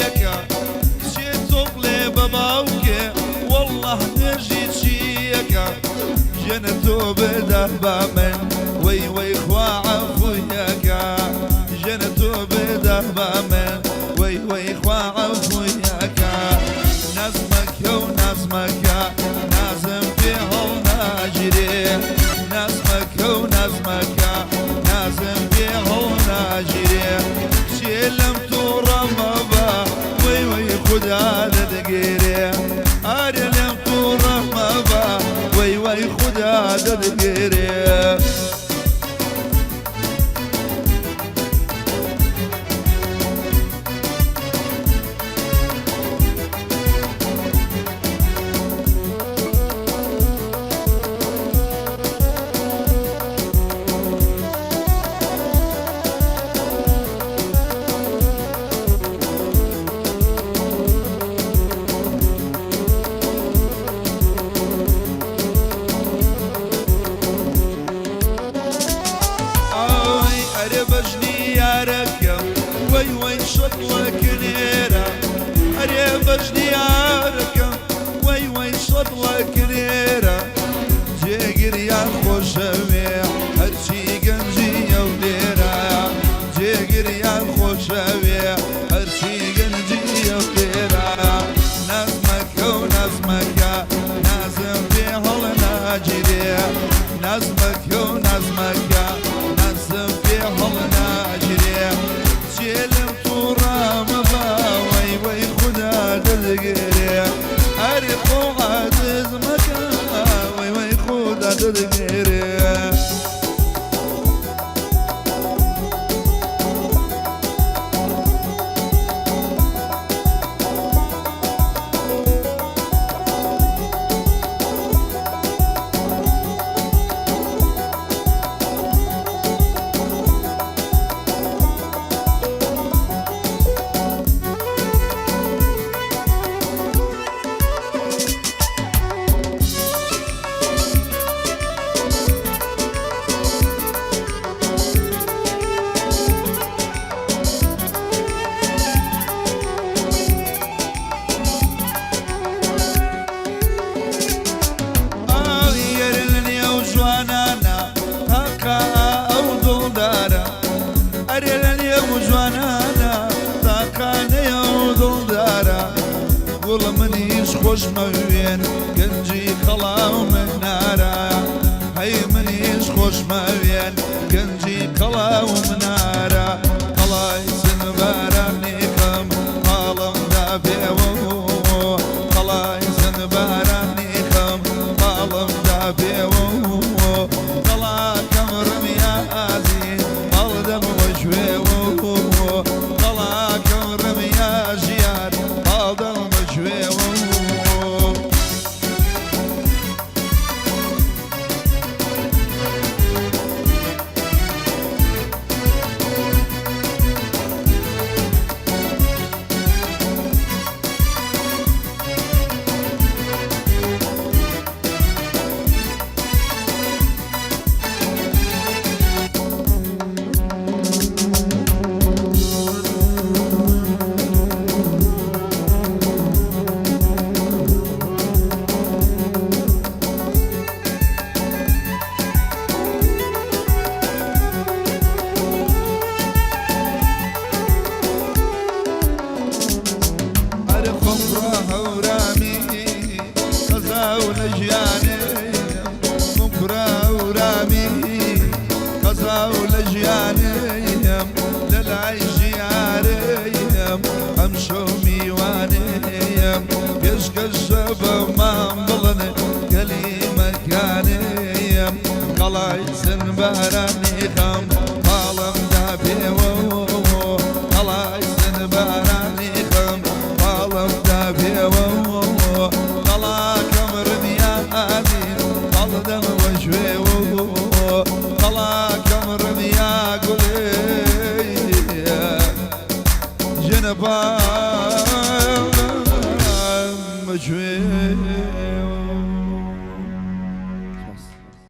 شيكا شيتوب لي باباوكي والله نرجي شيكا جنتو بدهبا من وي وي خوا عفوياكا جنتو بدهبا من وي وي خوا عفوياكا نازمك ونازمك نازم في هول ناجري نازمك ونازمك نازم في هول ناجري شيلم تورا مبا وي وي خدا ددقيري اريلم تورا مبا وي وي خدا ددقيري وي وي شطلك نيرة أريب أجديارك وي وي شطلك نيرة جيقر يا خوشوي هرشي قنجي وديرة جيقر يا خوشوي هرشي قنجي وديرة نازمك ونازمك نازم في هول ناجري نازمك ونازمك نازم في هول ناجري شيلم تورا مبا وي وي خدا ددقيري أريقو عدز مكا وي وي خدا ددقيري والله منيش خوش موين قنجي خلاو من نارا هي منيش خوش موين قنجي خلاو من نارا خلاي سنبارانيكم قالم دابيو خلاي سنبارانيكم قالم دابيو خلا كمرم يا عزيز قلدم وجويو خلا كمرم يا جياد قلدم ولجيانيم للعيش ياريم امشو ميوانيم يشك الشباب ما مضلني كلمة كانيم قلاي سنباراني خم قالم دابيو قلاي سنباراني خم قالم دابيو قلا كمر مياني قلدم وجويو قلا كمر يا قولي جنبان مجوي